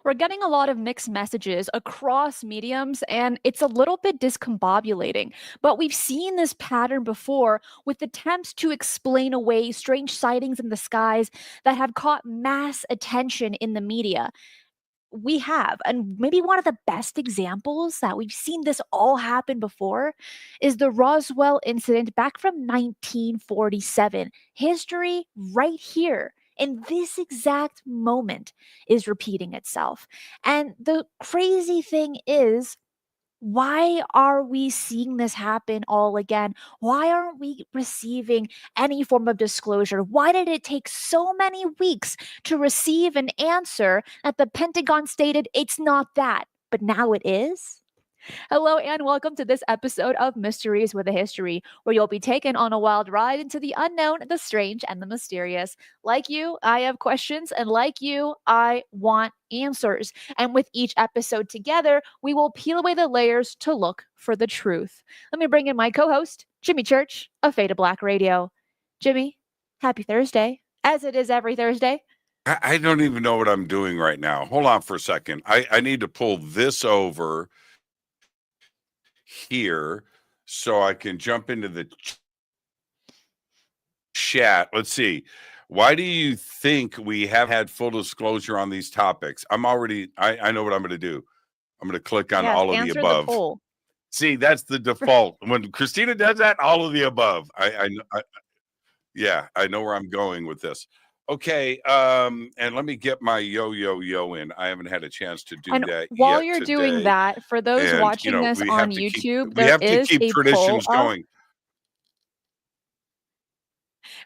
We're getting a lot of mixed messages across mediums, and it's a little bit discombobulating. But we've seen this pattern before with attempts to explain away strange sightings in the skies that have caught mass attention in the media. We have. And maybe one of the best examples that we've seen this all happen before is the Roswell incident back from 1947. History right here in this exact moment is repeating itself. And the crazy thing is, why are we seeing this happen all again? Why aren't we receiving any form of disclosure? Why did it take so many weeks to receive an answer that the Pentagon stated it's not that, but now it is? Hello, and welcome to this episode of Mysteries with a History, where you'll be taken on a wild ride into the unknown, the strange, and the mysterious. Like you, I have questions, and like you, I want answers. And with each episode together, we will peel away the layers to look for the truth. Let me bring in my co host, Jimmy Church of Fade to Black Radio. Jimmy, happy Thursday, as it is every Thursday. I don't even know what I'm doing right now. Hold on for a second. I need to pull this over here so I can jump into the chat. Let's see. Why do you think we have had full disclosure on these topics? I know what I'm going to do. I'm going to click on Yes, all of the answer the above. poll. See, that's the default. When Christina does that, all of the above. Yeah, I know where I'm going with this. Okay, and let me get my yo in. I haven't had a chance to do And that while yet you're doing today. that, for those And watching this we on have to keep YouTube, there is a poll traditions up. going.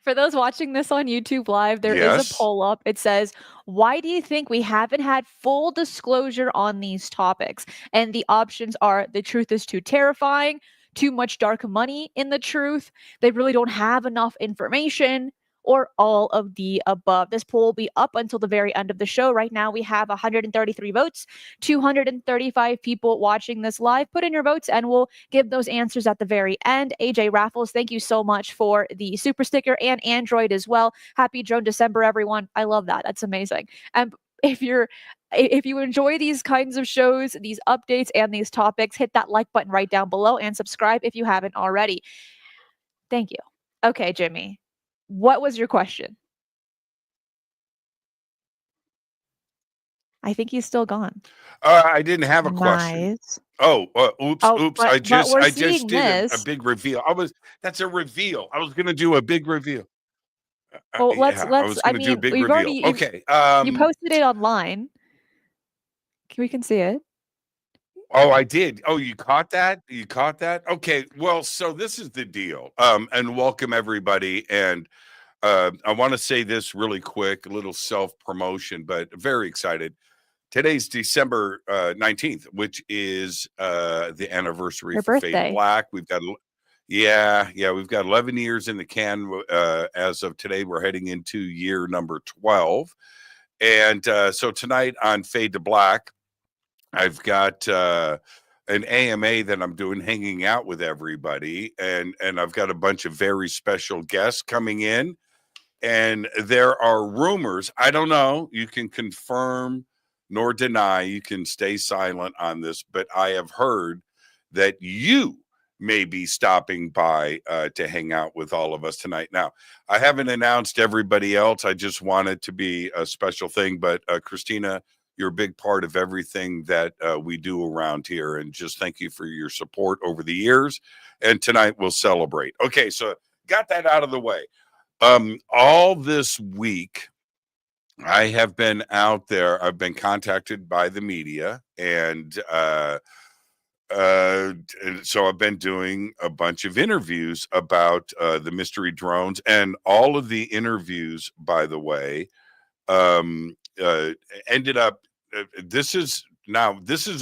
For those watching this on YouTube Live, there is a Yes. poll up. It says, why do you think we haven't had full disclosure on these topics? And the options are the truth is too terrifying, too much dark money in the truth, they really don't have enough information, or all of the above. This poll will be up until the very end of the show. Right now, we have 133 votes, 235 people watching this live. Put in your votes and we'll give those answers at the very end. AJ Raffles, thank you so much for the super sticker and Android as well. Happy Drone December, everyone. I love that. That's amazing. And if you enjoy these kinds of shows, these updates, and these topics, hit that like button right down below and subscribe if you haven't already. Thank you. Okay, Jimmy. What was your question? I think he's still gone. I didn't have a question. Nice. Oh, oops. But I just we're I just seeing did a this. big reveal. That's a reveal. I was going to do a big reveal. Well, Yeah, I was I going to do a mean, big we've reveal. already Okay. you posted it online. We can see it. Oh, I did. Oh, you caught that? You caught that? Okay. Well, so this is the deal. And welcome everybody. And I want to say this really quick, a little self-promotion, but very excited. Today's December 19th, which is the anniversary Your for Fade to birthday. Black. We've got we've got 11 years in the can. As of today, we're heading into year number 12. And so tonight on Fade to Black, I've got an AMA that I'm doing, hanging out with everybody, and I've got a bunch of very special guests coming in, and there are rumors. I don't know. You can confirm nor deny. You can stay silent on this, but I have heard that you may be stopping by to hang out with all of us tonight. Now, I haven't announced everybody else. I just want it to be a special thing, but Christina, you're a big part of everything that we do around here. And just thank you for your support over the years. And tonight we'll celebrate. Okay, so got that out of the way. All this week, I have been out there. I've been contacted by the media, and so I've been doing a bunch of interviews about the mystery drones, and all of the interviews, by the way, uh, ended up. This is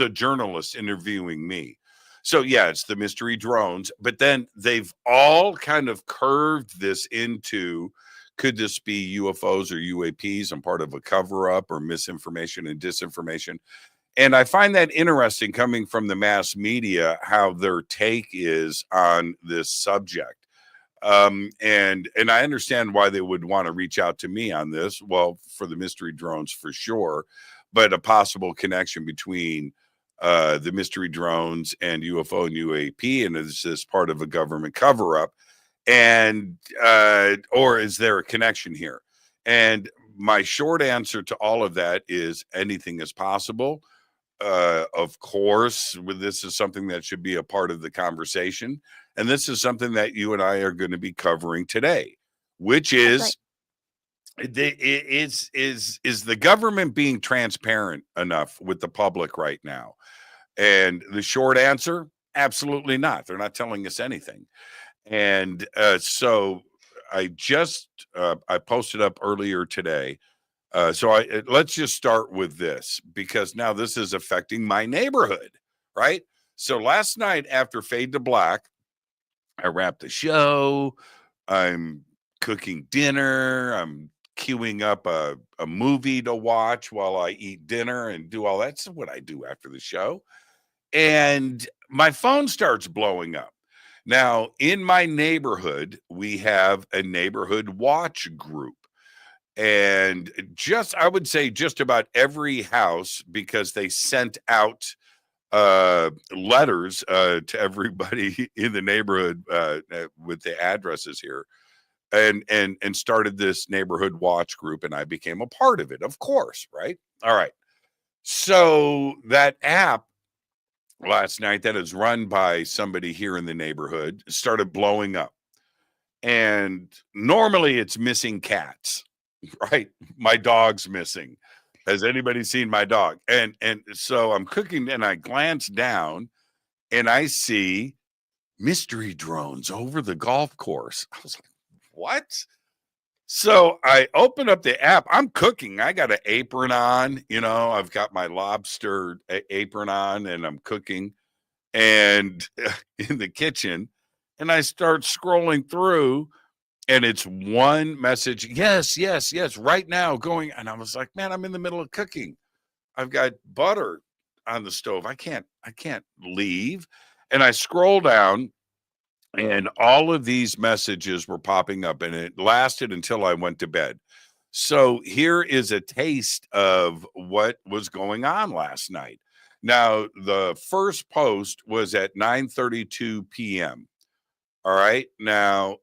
a journalist interviewing me. So yeah, it's the mystery drones, but then they've all kind of curved this into, could this be UFOs or UAPs and part of a cover up or misinformation and disinformation? And I find that interesting coming from the mass media, how their take is on this subject. And I understand why they would want to reach out to me on this. Well, for the mystery drones, for sure. but a possible connection between the mystery drones and UFO and UAP, and is this part of a government cover-up? And or is there a connection here? And my short answer to all of that is anything is possible. Of course, this is something that should be a part of the conversation, and this is something that you and I are going to be covering today, which That's is the government being transparent enough with the public right now? And the short answer, absolutely not. They're not telling us anything. And so I posted up earlier today. Let's just start with this, because now this is affecting my neighborhood, right? So last night after Fade to Black, I wrapped the show. I'm cooking dinner. I'm queuing up a movie to watch while I eat dinner and do all that. That's what I do after the show. And my phone starts blowing up. Now, in my neighborhood, we have a neighborhood watch group. And I would say just about every house, because they sent out letters to everybody in the neighborhood with the addresses here, and started this neighborhood watch group, and I became a part of it, of course, right? All right. So that app last night that is run by somebody here in the neighborhood started blowing up. And normally it's missing cats, right? My dog's missing. Has anybody seen my dog? And so I'm cooking and I glance down and I see mystery drones over the golf course. I was like, what? So I open up the app. I'm cooking. I got an apron on, I've got my lobster apron on and I'm cooking and in the kitchen, and I start scrolling through, and it's one message. Yes, yes, yes. Right now going. And I was like, man, I'm in the middle of cooking. I've got butter on the stove. I can't leave. And I scroll down, and all of these messages were popping up, and it lasted until I went to bed. So here is a taste of what was going on last night. Now, the first post was at 9:32 p.m. All right. Now,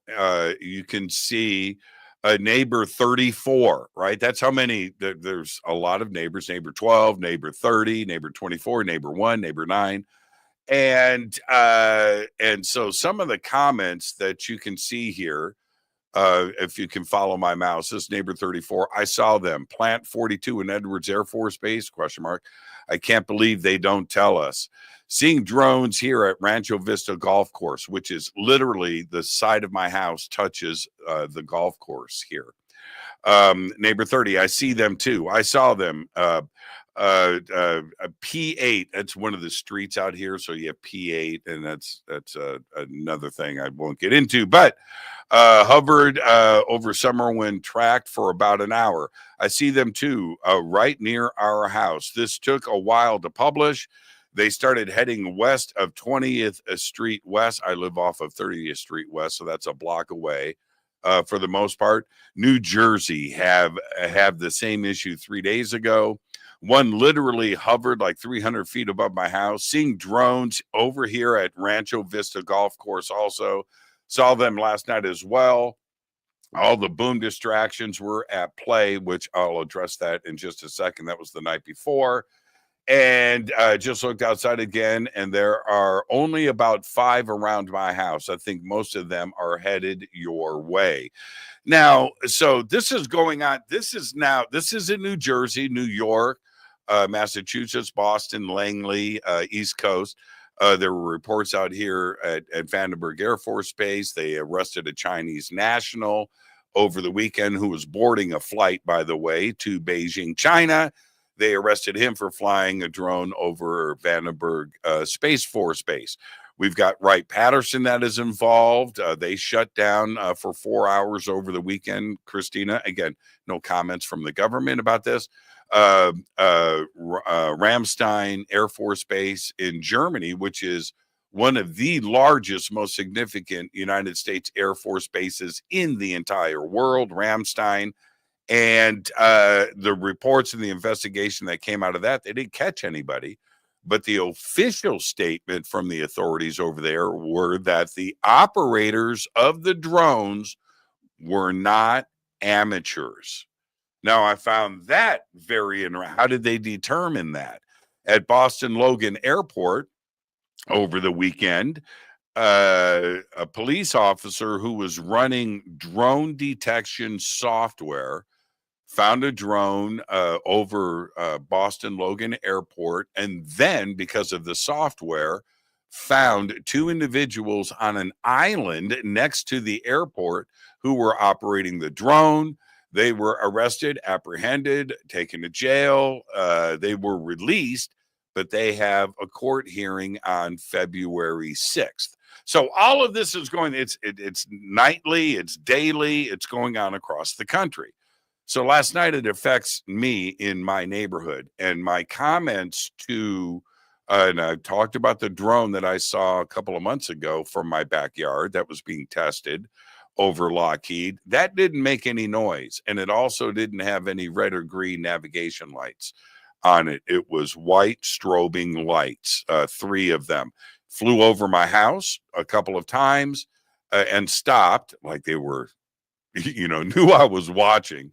you can see a neighbor 34, right? That's how many. There's a lot of neighbors: neighbor 12, neighbor 30, neighbor 24, neighbor 1, neighbor 9. And so some of the comments that you can see here, if you can follow my mouse, this neighbor 34, I saw them. Plant 42 in Edwards Air Force Base, ? I can't believe they don't tell us. Seeing drones here at Rancho Vista Golf Course, which is literally the side of my house touches the golf course here. Neighbor 30, I see them too. I saw them. P8, that's one of the streets out here. So you have P8, and that's another thing I won't get into, but hovered over Summerwind tracked for about an hour. I see them too, right near our house. This took a while to publish. They started heading west of 20th Street West. I live off of 30th Street West, so that's a block away. For the most part, New Jersey have the same issue 3 days ago. One literally hovered like 300 feet above my house. Seeing drones over here at Rancho Vista Golf Course also. Saw them last night as well. All the boom distractions were at play, which I'll address that in just a second. That was the night before. And just looked outside again, and there are only about 5 around my house. I think most of them are headed your way. Now, so this is going on. This is in New Jersey, New York, Massachusetts, Boston, Langley, East Coast. There were reports out here at Vandenberg Air Force Base. They arrested a Chinese national over the weekend who was boarding a flight, by the way, to Beijing, China. They arrested him for flying a drone over Vandenberg Space Force Base. We've got Wright-Patterson that is involved. They shut down for 4 hours over the weekend. Christina, again, no comments from the government about this. Ramstein Air Force Base in Germany, which is one of the largest, most significant United States Air Force bases in the entire world. Ramstein And the reports and the investigation that came out of that, they didn't catch anybody. But the official statement from the authorities over there were that the operators of the drones were not amateurs. Now, I found that very interesting. How did they determine that? At Boston Logan Airport over the weekend, a police officer who was running drone detection software found a drone over Boston Logan Airport, and then, because of the software, found two individuals on an island next to the airport who were operating the drone. They were arrested, apprehended, taken to jail. They were released, but they have a court hearing on February 6th. So all of this is going, it's nightly, it's daily, it's going on across the country. So last night it affects me in my neighborhood, and my comments to and I talked about the drone that I saw a couple of months ago from my backyard that was being tested over Lockheed. That didn't make any noise, and it also didn't have any red or green navigation lights on it. It was white strobing lights, three of them. Flew over my house a couple of times and stopped like they were, knew I was watching.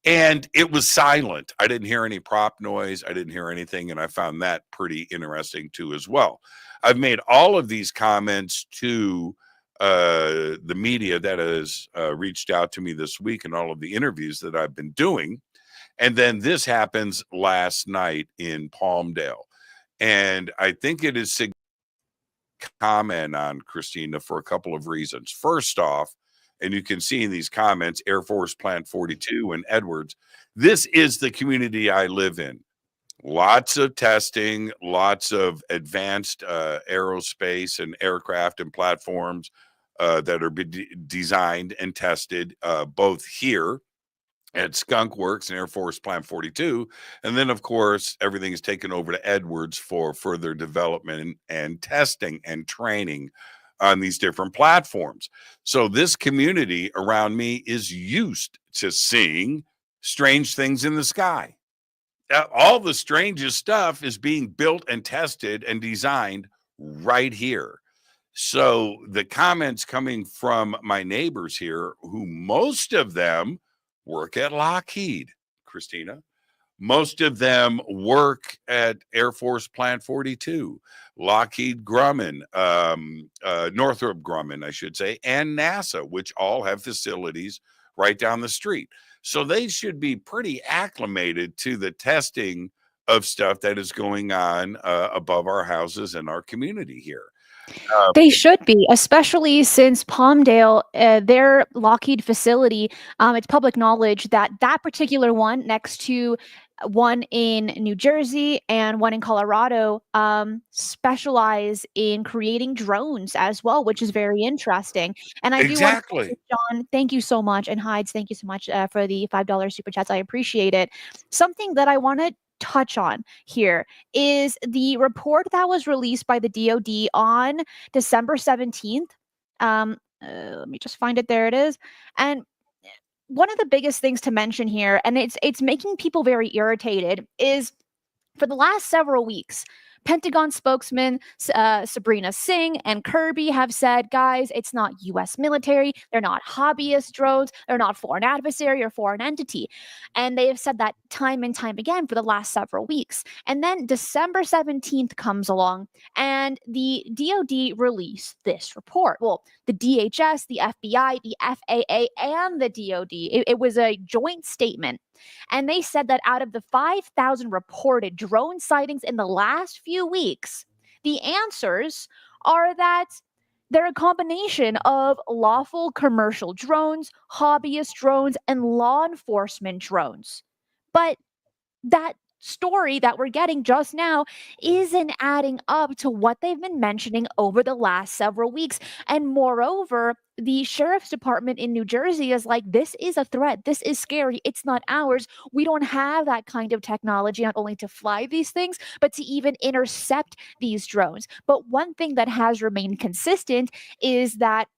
And it was silent. I didn't hear any prop noise. I didn't hear anything. And I found that pretty interesting too, as well. I've made all of these comments to the media that has reached out to me this week and all of the interviews that I've been doing. And then this happens last night in Palmdale. And I think it is significant to comment on, Christina, for a couple of reasons. First off, and you can see in these comments, Air Force Plant 42 and Edwards, this is the community I live in. Lots of testing, lots of advanced aerospace and aircraft and platforms that are designed and tested both here at Skunk Works and Air Force Plant 42. And then, of course, everything is taken over to Edwards for further development and testing and training on these different platforms. So this community around me is used to seeing strange things in the sky. All the strangest stuff is being built and tested and designed right here. So the comments coming from my neighbors here, who most of them work at Lockheed, Christina, most of them work at Air Force Plant 42, Lockheed Grumman, Northrop Grumman, I should say, and NASA, which all have facilities right down the street. So they should be pretty acclimated to the testing of stuff that is going on above our houses and our community here. They should be, especially since Palmdale, their Lockheed facility, it's public knowledge that that particular one next to one in New Jersey and one in Colorado specialize in creating drones as well, which is very interesting. And I do want to say, John, thank you so much. And Hides, thank you so much for the $5 super chats. I appreciate it. Something that I want to touch on here is the report that was released by the DoD on December 17th. Let me just find it. There it is. And one of the biggest things to mention here, and it's making people very irritated, is for the last several weeks, Pentagon spokesman Sabrina Singh and Kirby have said, guys, it's not U.S. military. They're not hobbyist drones. They're not foreign adversary or foreign entity. And they have said that time and time again for the last several weeks. And then December 17th comes along and the DoD released this report. Well, the DHS, the FBI, the FAA, and the DoD. It was a joint statement. And they said that out of the 5,000 reported drone sightings in the last few weeks, the answers are that they're a combination of lawful commercial drones, hobbyist drones, and law enforcement drones. But that story that we're getting just now isn't adding up to what they've been mentioning over the last several weeks. And moreover, the sheriff's department in New Jersey is like, this is a threat. This is scary. It's not ours. We don't have that kind of technology, not only to fly these things, but to even intercept these drones. But one thing that has remained consistent is that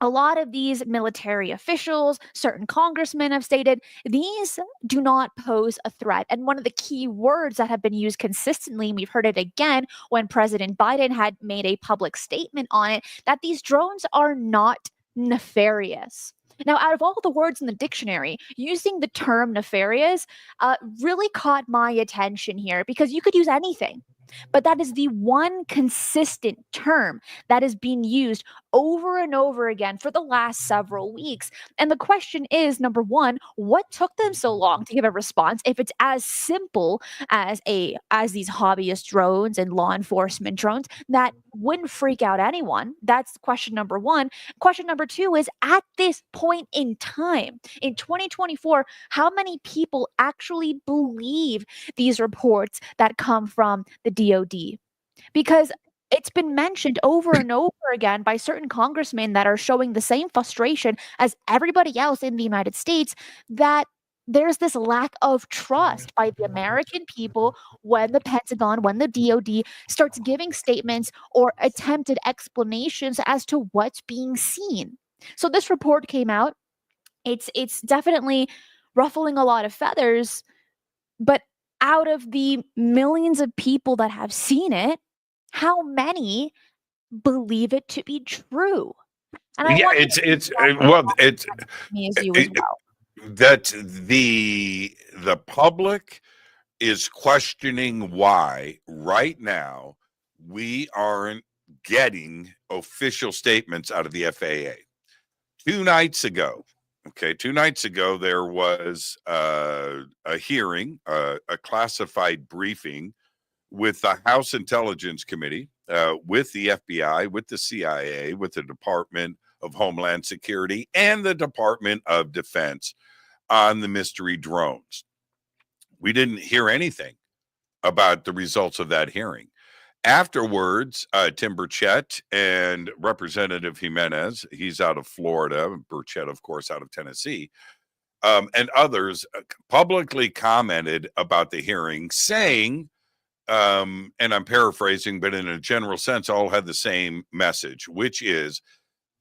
a lot of these military officials, certain congressmen have stated these do not pose a threat. And one of the key words that have been used consistently, and we've heard it again when President Biden had made a public statement on it, that these drones are not nefarious. Now, out of all the words in the dictionary, using the term nefarious really caught my attention here because you could use anything. But that is the one consistent term that is being used over and over again for the last several weeks. And the question is, number one, what took them so long to give a response if it's as simple as these hobbyist drones and law enforcement drones that wouldn't freak out anyone? That's question number one. Question number two is, at this point in time in 2024, how many people actually believe these reports that come from the DoD? Because it's been mentioned over and over again by certain congressmen that are showing the same frustration as everybody else in the United States, that there's this lack of trust by the American people when the Pentagon, when the DoD starts giving statements or attempted explanations as to what's being seen. So this report came out. It's definitely ruffling a lot of feathers, but out of the millions of people that have seen it, how many believe it to be true? And I Yeah, want it's well, it's me as you as well. that the public is questioning why right now we aren't getting official statements out of the FAA. 2 nights ago, okay, 2 nights ago, there was a hearing, a classified briefing with the House Intelligence Committee, with the FBI, with the CIA, with the Department of Homeland Security, and the Department of Defense on the mystery drones. We didn't hear anything about the results of that hearing. Afterwards, Tim Burchett and Representative Jimenez, he's out of Florida, Burchett, of course, out of Tennessee, and others publicly commented about the hearing, saying, and I'm paraphrasing, but in a general sense, all had the same message, which is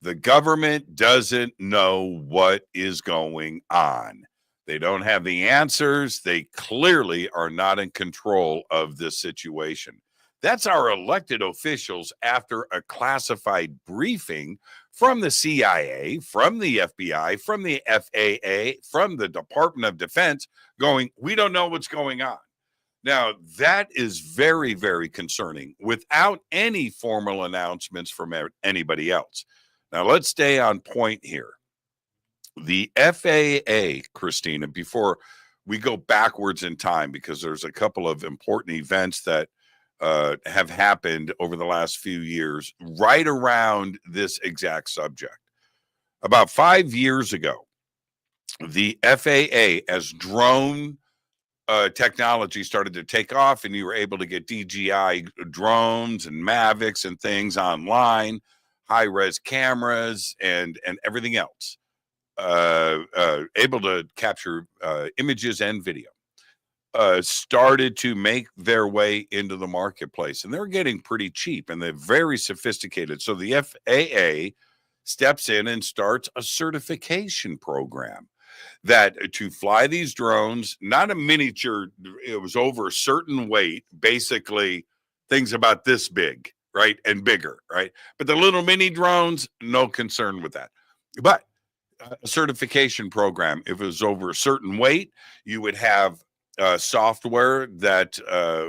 the government doesn't know what is going on. They don't have the answers. They clearly are not in control of this situation. That's our elected officials after a classified briefing from the CIA, from the FBI, from the FAA, from the Department of Defense going, we don't know what's going on. Now, that is very, very concerning without any formal announcements from anybody else. Now, let's stay on point here. The FAA, Christina, before we go backwards in time, because there's a couple of important events that have happened over the last few years right around this exact subject. About 5 years ago, the FAA, as drone technology started to take off and you were able to get DJI drones and Mavics and things online, high-res cameras and everything else, able to capture images and video, started to make their way into the marketplace. And they're getting pretty cheap and they're very sophisticated. So the FAA steps in and starts a certification program that to fly these drones, not a miniature, it was over a certain weight, basically things about this big, right? And bigger, right? But the little mini drones, no concern with that. But a certification program, if it was over a certain weight, you would have software that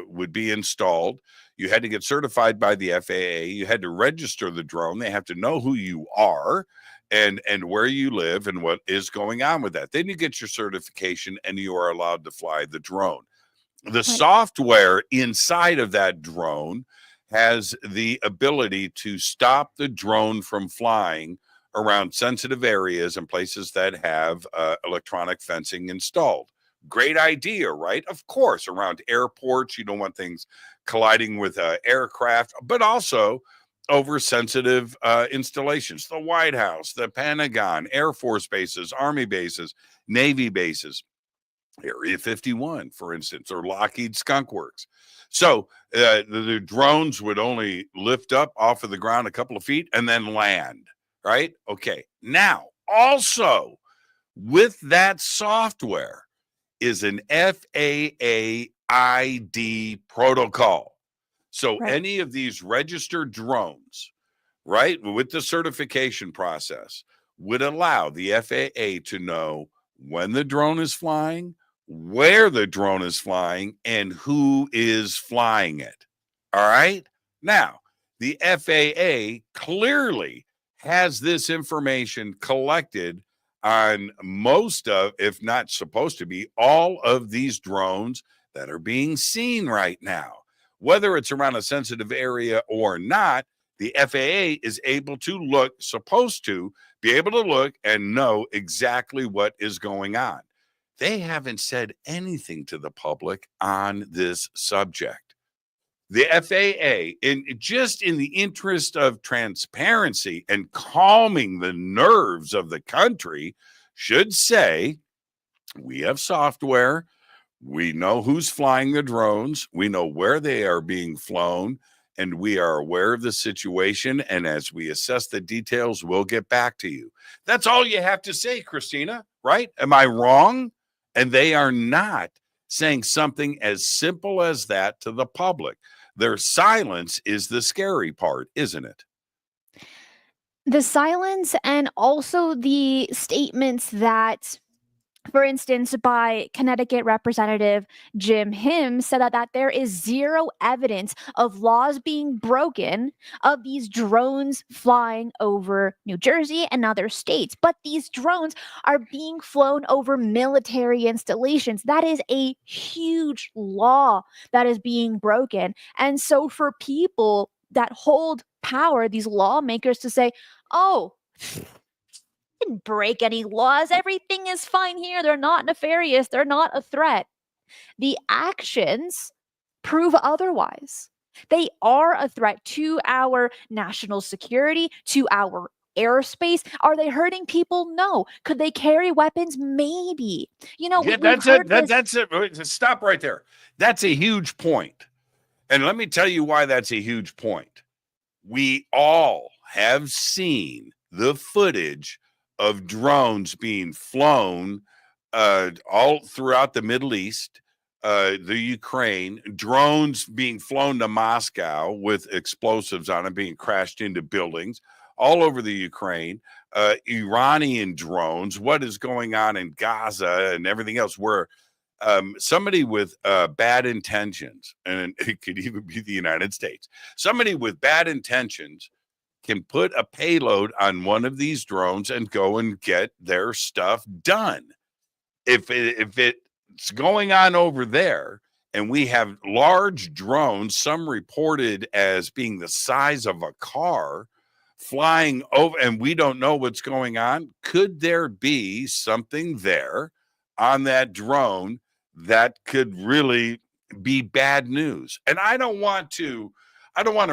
would be installed. You had to get certified by the FAA. You had to register the drone. They have to know who you are and where you live and what is going on with that. Then you get your certification and you are allowed to fly the drone. The software inside of that drone has the ability to stop the drone from flying around sensitive areas and places that have electronic fencing installed. Great idea, right? Of course, around airports, you don't want things colliding with aircraft, but also over sensitive installations. The White House, the Pentagon, Air Force bases, Army bases, Navy bases, Area 51, for instance, or Lockheed Skunk Works. So the drones would only lift up off of the ground a couple of feet and then land. right? Okay. Now, also with that software is an FAA ID protocol. So Right. any of these registered drones, right, with the certification process, would allow the FAA to know when the drone is flying, where the drone is flying, and who is flying it. All right. Now, the FAA clearly has this information collected on most of, if not supposed to be, all of these drones that are being seen right now. Whether it's around a sensitive area or not, the FAA is able to look, supposed to be able to look and know exactly what is going on. They haven't said anything to the public on this subject. The FAA, in the interest of transparency and calming the nerves of the country, should say, we have software, we know who's flying the drones, we know where they are being flown, and we are aware of the situation. And as we assess the details, we'll get back to you. That's all you have to say, Christina, right? Am I wrong? And they are not saying something as simple as that to the public. Their silence is the scary part, isn't it? The silence and also the statements that, for instance, by Connecticut Representative Jim Hims said that there is zero evidence of laws being broken of these drones flying over New Jersey and other states. But these drones are being flown over military installations. That is a huge law that is being broken. And so for people that hold power, these lawmakers to say, oh, didn't break any laws. Everything is fine here. They're not nefarious. They're not a threat. The actions prove otherwise. They are a threat to our national security, to our airspace. Are they hurting people? No. Could they carry weapons? Maybe. Yeah, We've that's it. heard this. That's it. Stop right there. That's a huge point. And let me tell you why that's a huge point. We all have seen the footage of drones being flown all throughout the Middle East, the Ukraine, drones being flown to Moscow with explosives on them, being crashed into buildings all over the Ukraine, Iranian drones, what is going on in Gaza and everything else, where somebody with bad intentions, and it could even be the United States, somebody with bad intentions can put a payload on one of these drones and go and get their stuff done. If it's going on over there, and we have large drones, some reported as being the size of a car, flying over, and we don't know what's going on, could there be something there on that drone that could really be bad news? And I don't want to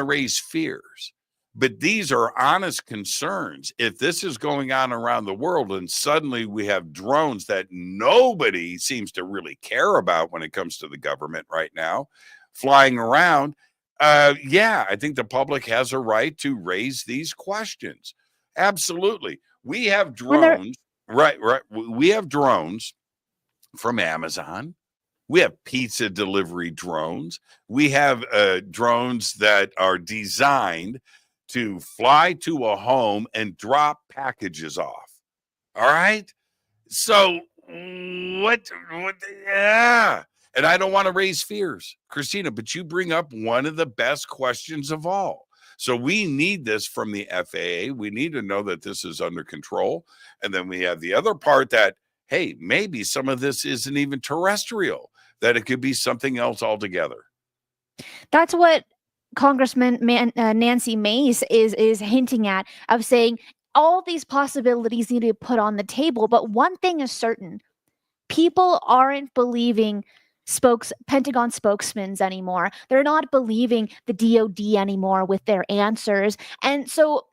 raise fears, but these are honest concerns. If this is going on around the world and suddenly we have drones that nobody seems to really care about when it comes to the government right now flying around, yeah, I think the public has a right to raise these questions. Absolutely. We have When they're drones, right? We have drones from Amazon. We have pizza delivery drones. We have drones that are designed to fly to a home and drop packages off. All right. So what yeah. And I don't want to raise fears, Christina, but you bring up one of the best questions of all. So we need this from the FAA. We need to know that this is under control. And then we have the other part that, hey, maybe some of this isn't even terrestrial, that it could be something else altogether. That's what Nancy Mace is hinting at, of saying all these possibilities need to be put on the table. But one thing is certain: people aren't believing Pentagon spokesmen anymore. They're not believing the DoD anymore with their answers, and so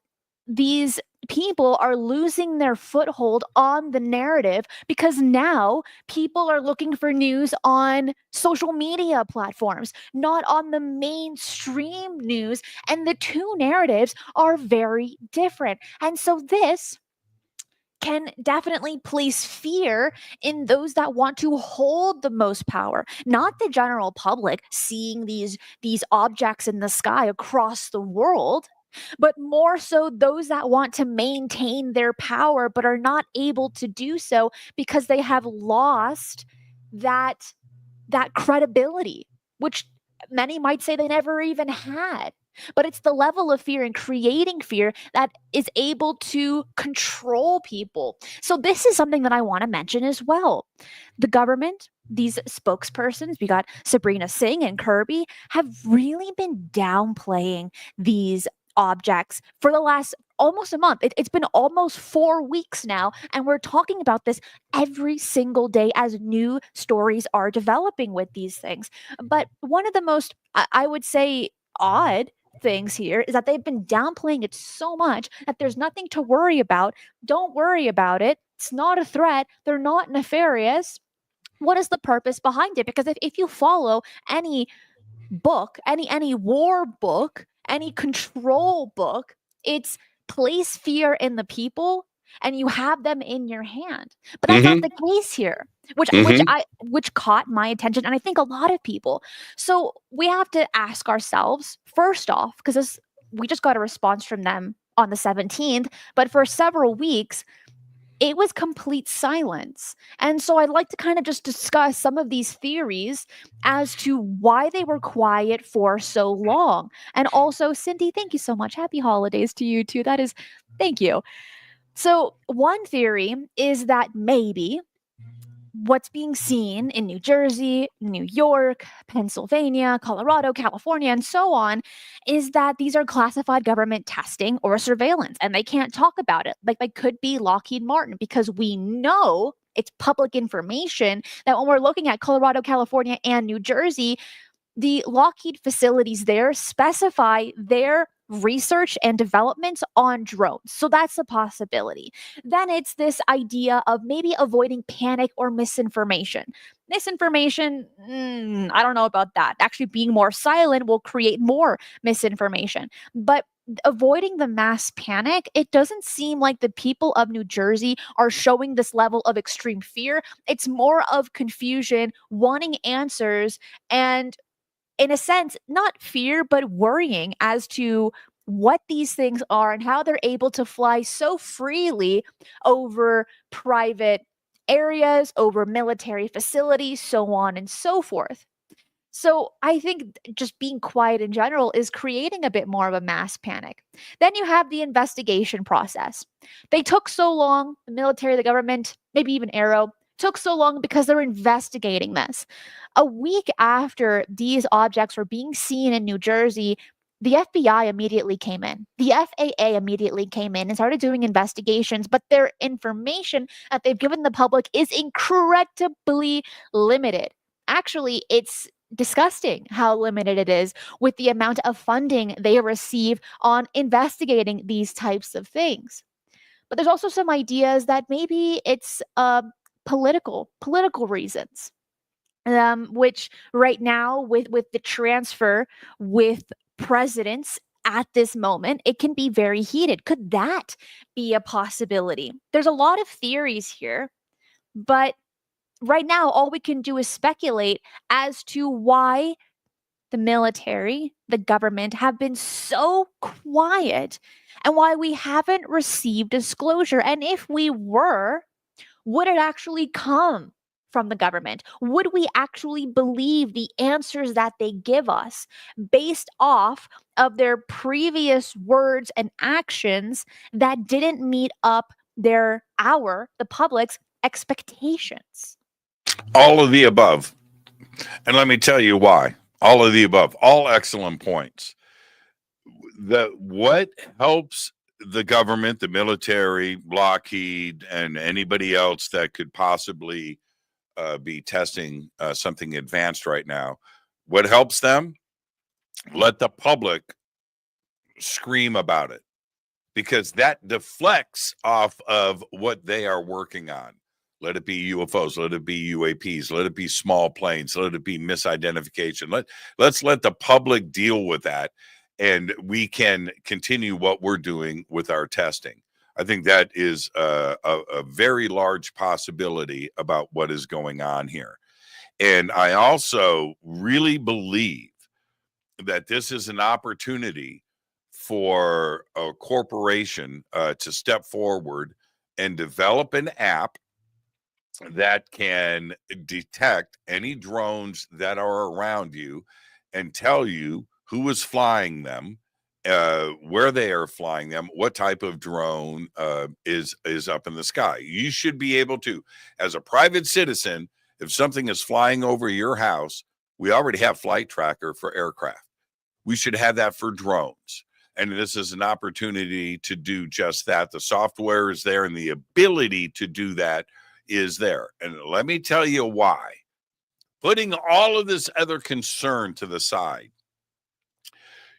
these people are losing their foothold on the narrative because now people are looking for news on social media platforms, not on the mainstream news. And the two narratives are very different. And so this can definitely place fear in those that want to hold the most power, not the general public seeing these objects in the sky across the world, but more so those that want to maintain their power but are not able to do so because they have lost that that credibility, which many might say they never even had. But it's the level of fear and creating fear that is able to control people. So, this is something that I want to mention as well. The government, these spokespersons, we got Sabrina Singh and Kirby, have really been downplaying these objects for the last almost a month. It's been almost 4 weeks now, and we're talking about this every single day as new stories are developing with these things. But one of the most, I would say, odd things here is that they've been downplaying it so much that there's nothing to worry about. Don't worry about it. It's not a threat. They're not nefarious. What is the purpose behind it? Because if you follow any book, any war book, any control book, it's place fear in the people and you have them in your hand. But that's not Hmm. the case here, which which Hmm. I which caught my attention and I think a lot of people. So we have to ask ourselves first off, because we just got a response from them on the 17th, but for several weeks it was complete silence. And so I'd like to kind of just discuss some of these theories as to why they were quiet for so long. And also, Cindy, thank you so much. Happy holidays to you too. That is, thank you. So, one theory is that maybe what's being seen in New Jersey, New York, Pennsylvania, Colorado, California, and so on is that these are classified government testing or surveillance and they can't talk about it. Like they could be Lockheed Martin because we know it's public information that when we're looking at Colorado, California, and New Jersey, the Lockheed facilities there specify their research and development on drones. So that's a possibility. Then it's this idea of maybe avoiding panic or misinformation. Misinformation, I don't know about that. Actually, being more silent will create more misinformation. But avoiding the mass panic, it doesn't seem like the people of New Jersey are showing this level of extreme fear. It's more of confusion, wanting answers, and in a sense, not fear, but worrying as to what these things are and how they're able to fly so freely over private areas, over military facilities, so on and so forth. So I think just being quiet in general is creating a bit more of a mass panic. Then you have the investigation process. They took so long, the military, the government, maybe even Arrow, took so long because they're investigating this. A week after these objects were being seen in New Jersey, the FBI immediately came in. The FAA immediately came in and started doing investigations, but their information that they've given the public is incredibly limited. Actually, it's disgusting how limited it is with the amount of funding they receive on investigating these types of things. But there's also some ideas that maybe it's political reasons, which right now with the transfer with presidents at this moment, it can be very heated. Could that be a possibility? There's a lot of theories here, but right now all we can do is speculate as to why the military, the government have been so quiet and why we haven't received disclosure. And if we were, would it actually come from the government? Would we actually believe the answers that they give us based off of their previous words and actions that didn't meet up the public's expectations? All of the above. And let me tell you why. All of the above. All excellent points. What helps the government, the military, Lockheed, and anybody else that could possibly be testing something advanced right now, what helps them? Let the public scream about it. because that deflects off of what they are working on. Let it be UFOs, let it be UAPs, let it be small planes, let it be misidentification. Let's let the public deal with that, and we can continue what we're doing with our testing. I think that is a very large possibility about what is going on here. And I also really believe that this is an opportunity for a corporation to step forward and develop an app that can detect any drones that are around you and tell you who is flying them, where they are flying them, what type of drone is up in the sky. You should be able to, as a private citizen, if something is flying over your house, we already have flight tracker for aircraft. We should have that for drones. And this is an opportunity to do just that. The software is there and the ability to do that is there. And let me tell you why. Putting all of this other concern to the side,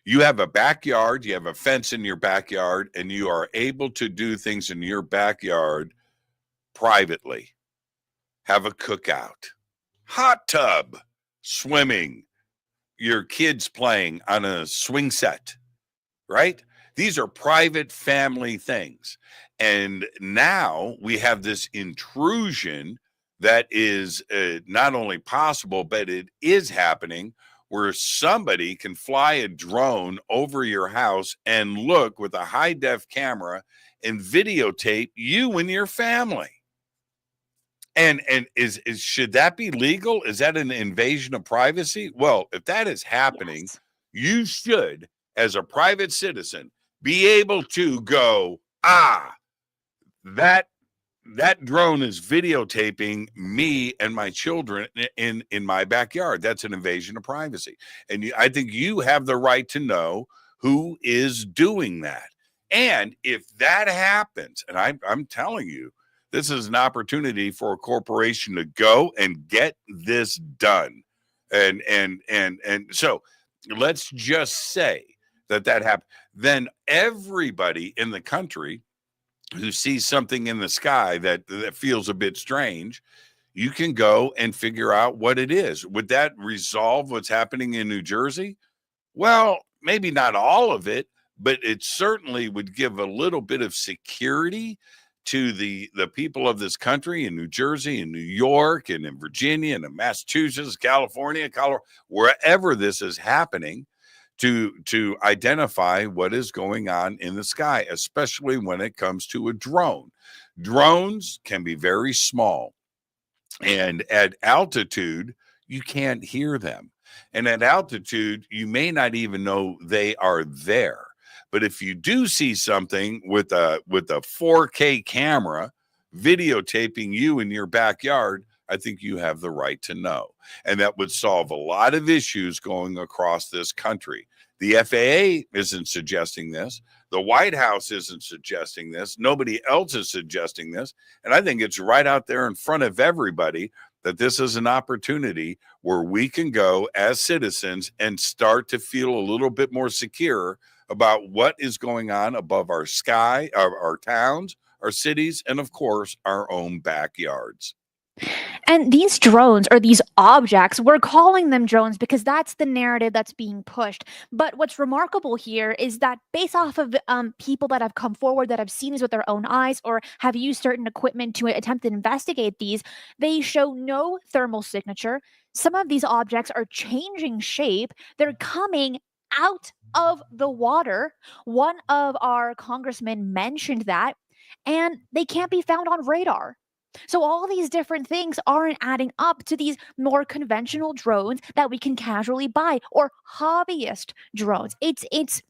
you have a backyard, you have a fence in your backyard, and you are able to do things in your backyard privately. Have a cookout, hot tub, swimming, your kids playing on a swing set, right? These are private family things. And now we have this intrusion that is not only possible, but it is happening, where somebody can fly a drone over your house and look with a high def camera and videotape you and your family. And is should that be legal? Is that an invasion of privacy? Well, if that is happening, Yes. you should, as a private citizen, be able to go, that drone is videotaping me and my children in my backyard. That's an invasion of privacy. And I think you have the right to know who is doing that. And if that happens, and I'm telling you, this is an opportunity for a corporation to go and get this done. And so let's just say that happened. Then everybody in the country who sees something in the sky that feels a bit strange, you can go and figure out what it is. Would that resolve what's happening in New Jersey? Well, maybe not all of it, but it certainly would give a little bit of security to the people of this country in New Jersey and New York and in Virginia and in Massachusetts, California, Colorado, wherever this is happening, to identify what is going on in the sky, especially when it comes to a drone. Drones can be very small, and at altitude, you can't hear them. And at altitude, you may not even know they are there. But if you do see something with a 4K camera videotaping you in your backyard, I think you have the right to know. And that would solve a lot of issues going across this country. The FAA isn't suggesting this. The White House isn't suggesting this. Nobody else is suggesting this. And I think it's right out there in front of everybody that this is an opportunity where we can go as citizens and start to feel a little bit more secure about what is going on above our sky, our towns, our cities, and of course, our own backyards. And these drones, or these objects, we're calling them drones because that's the narrative that's being pushed. But what's remarkable here is that based off of people that have come forward that have seen these with their own eyes or have used certain equipment to attempt to investigate these, they show no thermal signature. Some of these objects are changing shape. They're coming out of the water. One of our congressmen mentioned that, and they can't be found on radar. So all these different things aren't adding up to these more conventional drones that we can casually buy or hobbyist drones. It's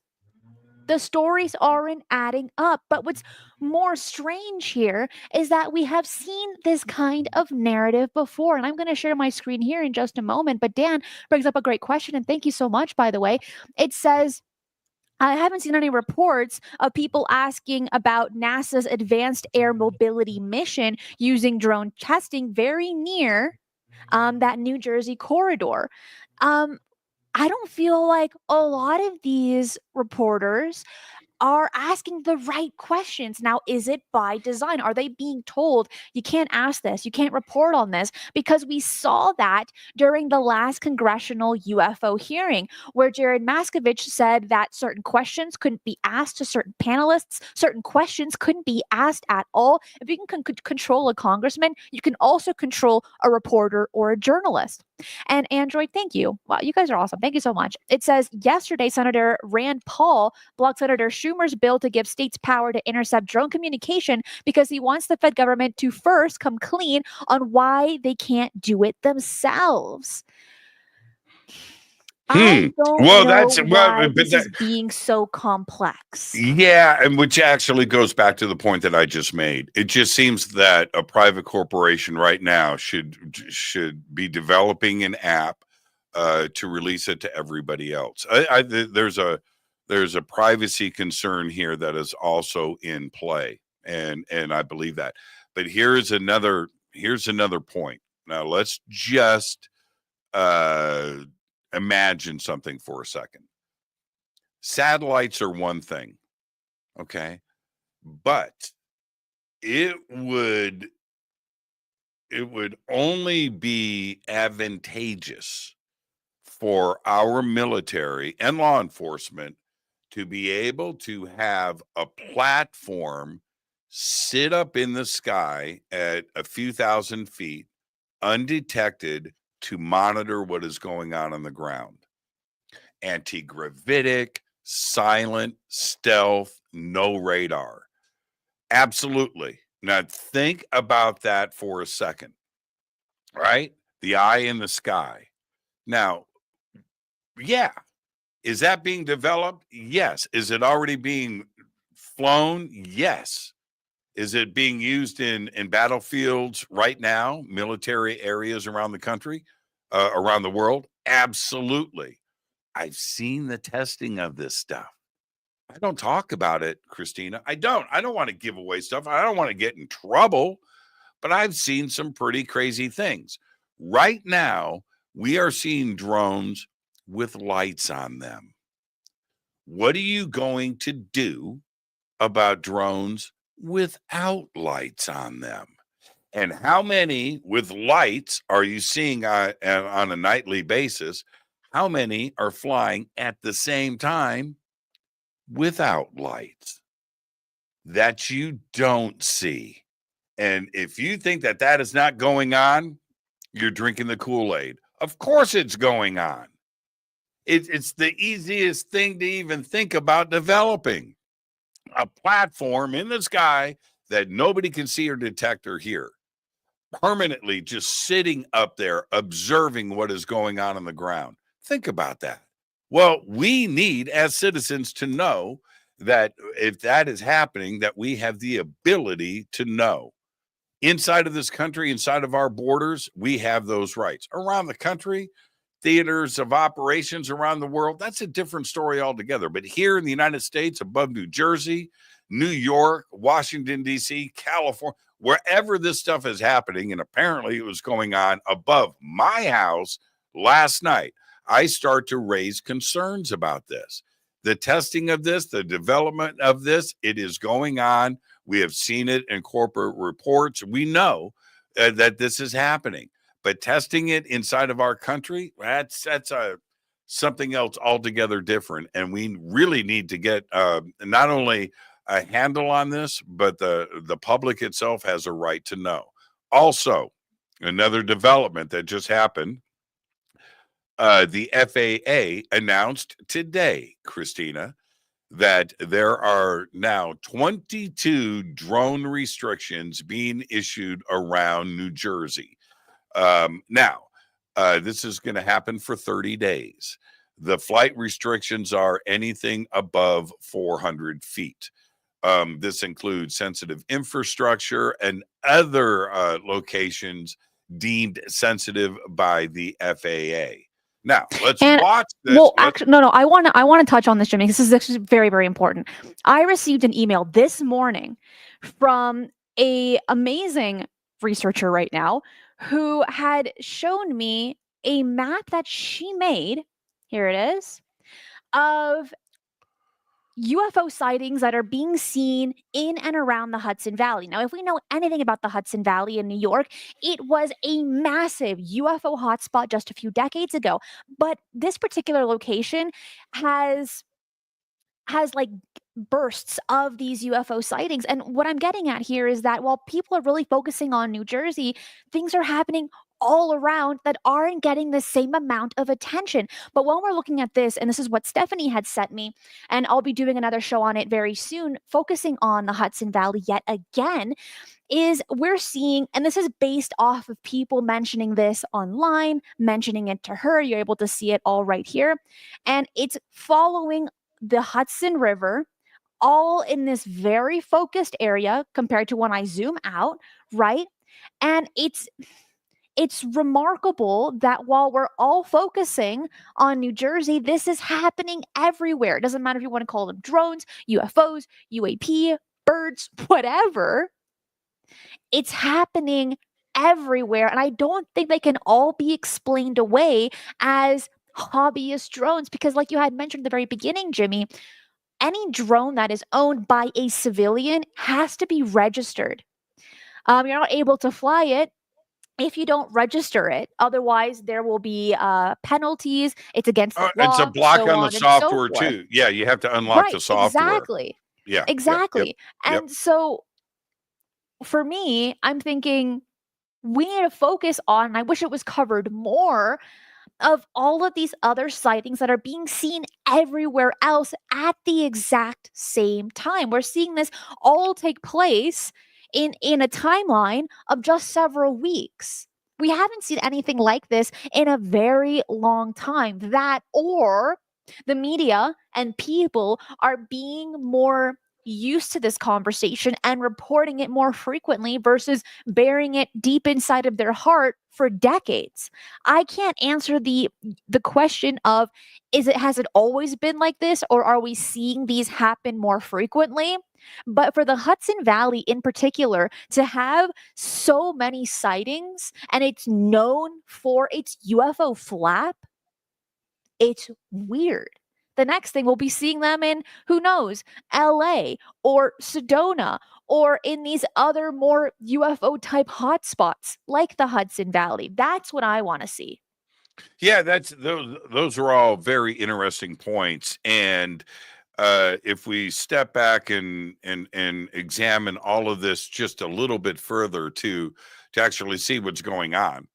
the stories aren't adding up. But what's more strange here is that we have seen this kind of narrative before. And I'm going to share my screen here in just a moment. But Dan brings up a great question. And thank you so much, by the way. It says, I haven't seen any reports of people asking about NASA's advanced air mobility mission using drone testing very near that New Jersey corridor. I don't feel like a lot of these reporters are asking the right questions. Now, is it by design? Are they being told, you can't ask this, you can't report on this? Because we saw that during the last congressional UFO hearing, where Jared Maskovich said that certain questions couldn't be asked to certain panelists, certain questions couldn't be asked at all. If you can control a congressman, you can also control a reporter or a journalist. And Android, thank you. Wow, you guys are awesome. Thank you so much. It says yesterday, Senator Rand Paul blocked Senator Schumer's bill to give states power to intercept drone communication because he wants the Fed government to first come clean on why they can't do it themselves. I don't Well, know that's why well, but this is being so complex. yeah, and which actually goes back to the point that I just made. It just seems that a private corporation right now should be developing an app to release it to everybody else. There's a privacy concern here that is also in play, and I believe that. But here's another point. Now let's just uh, imagine something for a second. Satellites are one thing, okay, but it would only be advantageous for our military and law enforcement to be able to have a platform sit up in the sky at a few thousand feet undetected to monitor what is going on the ground. Anti-gravitic, silent, stealth, no radar. Absolutely. Now think about that for a second, right? The eye in the sky. Now, yeah, is that being developed? Yes. Is it already being flown? Yes. Is it being used in battlefields right now, military areas around the country, around the world? Absolutely. I've seen the testing of this stuff. I don't talk about it, Christina. I don't. I don't want to give away stuff. I don't want to get in trouble, but I've seen some pretty crazy things. Right now, we are seeing drones with lights on them. What are you going to do about drones without lights on them? And how many with lights are you seeing on a nightly basis? How many are flying at the same time without lights that you don't see? And if you think that that is not going on, you're drinking the Kool-Aid. Of course it's going on. It's the easiest thing to even think about developing a platform in the sky that nobody can see or detect or hear, permanently just sitting up there observing what is going on the ground. Think about that. Well, we need as citizens to know that if that is happening, that we have the ability to know. Inside of this country, inside of our borders, we have those rights. Around the country, theaters of operations around the world, that's a different story altogether. But here in the United States, above New Jersey, New York, Washington, D.C., California, wherever this stuff is happening, and apparently it was going on above my house last night, I start to raise concerns about this. The testing of this, the development of this, it is going on. We have seen it in corporate reports. We know that this is happening, but testing it inside of our country, that's something else altogether different. And we really need to get not only a handle on this, but the public itself has a right to know. Also, another development that just happened, the FAA announced today, Christina, that there are now 22 drone restrictions being issued around New Jersey. Now, this is going to happen for 30 days. The flight restrictions are anything above 400 feet. This includes sensitive infrastructure and other locations deemed sensitive by the FAA. Now, let's watch this. Well, actually, no. I want to touch on this, Jimmy. This is actually very, very important. I received an email this morning from a amazing researcher right now who had shown me a map that she made. Here it is, of UFO sightings that are being seen in and around the Hudson Valley. Now, if we know anything about the Hudson Valley in New York, it was a massive UFO hotspot just a few decades ago. But this particular location has like bursts of these UFO sightings. And what I'm getting at here is that while people are really focusing on New Jersey, things are happening all around that aren't getting the same amount of attention. But when we're looking at this, and this is what Stephanie had sent me, and I'll be doing another show on it very soon, focusing on the Hudson Valley yet again, is we're seeing, and this is based off of people mentioning this online, mentioning it to her. You're able to see it all right here. And it's following the Hudson River, all in this very focused area compared to when I zoom out, right? And it's remarkable that while we're all focusing on New Jersey, this is happening everywhere. It doesn't matter if you want to call them drones, UFOs, UAP, birds, whatever. It's happening everywhere. And I don't think they can all be explained away as hobbyist drones because, like you had mentioned at the very beginning, Jimmy, any drone that is owned by a civilian has to be registered. You're not able to fly it if you don't register it. Otherwise, there will be penalties. It's against the It's a law, block so on the on and so software forth. too. Yeah, you have to unlock Right, the software. exactly. Yeah, yep, Exactly. yep. And so for me, I'm thinking we need to focus on, and I wish it was covered more, of all of these other sightings that are being seen everywhere else at the exact same time. We're seeing this all take place in a timeline of just several weeks. We haven't seen anything like this in a very long time. That or the media and people are being more used to this conversation and reporting it more frequently versus burying it deep inside of their heart for decades. I can't answer the question of has it always been like this or are we seeing these happen more frequently? But for the Hudson Valley in particular to have so many sightings and it's known for its UFO flap, it's weird. The next thing we'll be seeing them in, who knows, LA or Sedona or in these other more UFO type hotspots like the Hudson Valley. That's what I want to see. Yeah, that's those are all very interesting points. And if we step back and examine all of this just a little bit further to actually see what's going on,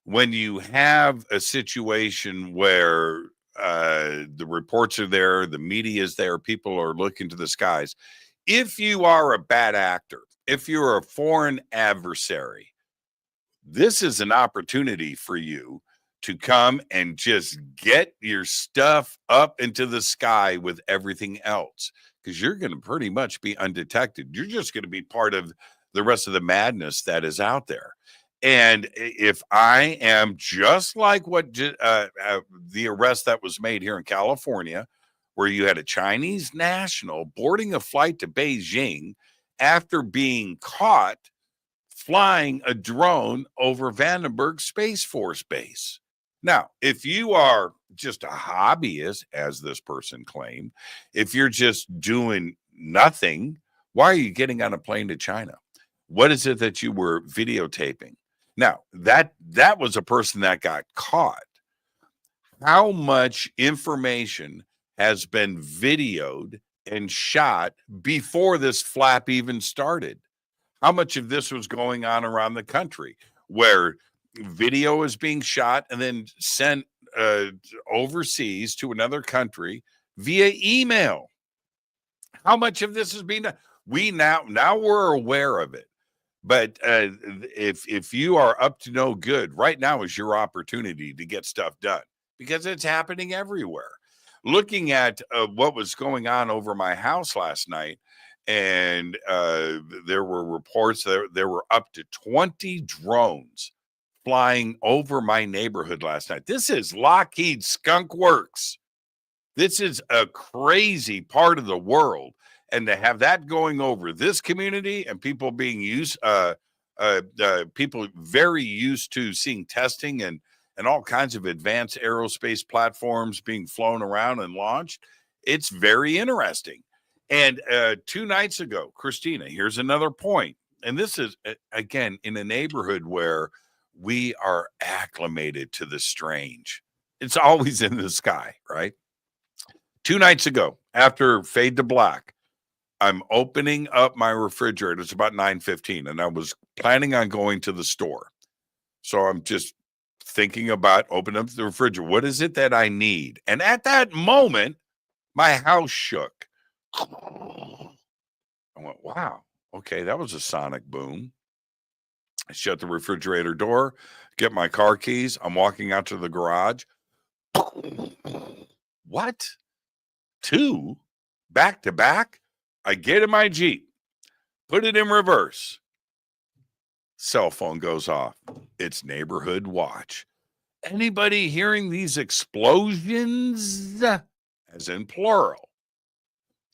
when you have a situation where the reports are there, the media is there, people are looking to the skies. If you are a bad actor, if you're a foreign adversary, this is an opportunity for you to come and just get your stuff up into the sky with everything else because you're going to pretty much be undetected. You're just going to be part of the rest of the madness that is out there. And if I am just like the arrest that was made here in California, where you had a Chinese national boarding a flight to Beijing after being caught flying a drone over Vandenberg Space Force Base. Now, if you are just a hobbyist, as this person claimed, if you're just doing nothing, why are you getting on a plane to China? What is it that you were videotaping? Now, that was a person that got caught. How much information has been videoed and shot before this flap even started? How much of this was going on around the country where video is being shot and then sent overseas to another country via email? How much of this is being done? We now we're aware of it. But if you are up to no good, right now is your opportunity to get stuff done because it's happening everywhere. Looking at what was going on over my house last night, and there were reports that there were up to 20 drones flying over my neighborhood last night. This is Lockheed Skunk Works. This is a crazy part of the world. And to have that going over this community and people being people very used to seeing testing and all kinds of advanced aerospace platforms being flown around and launched, it's very interesting. And 2 nights ago, Christina, here's another point. And this is, again, in a neighborhood where we are acclimated to the strange. It's always in the sky, right? 2 nights ago, after Fade to Black, I'm opening up my refrigerator. It's about 9:15, and I was planning on going to the store. So I'm just thinking about opening up the refrigerator. What is it that I need? And at that moment, my house shook. I went, wow, okay, that was a sonic boom. I shut the refrigerator door, get my car keys. I'm walking out to the garage. What? Two back to back? I get in my Jeep, put it in reverse. Cell phone goes off. It's neighborhood watch. Anybody hearing these explosions? As in plural.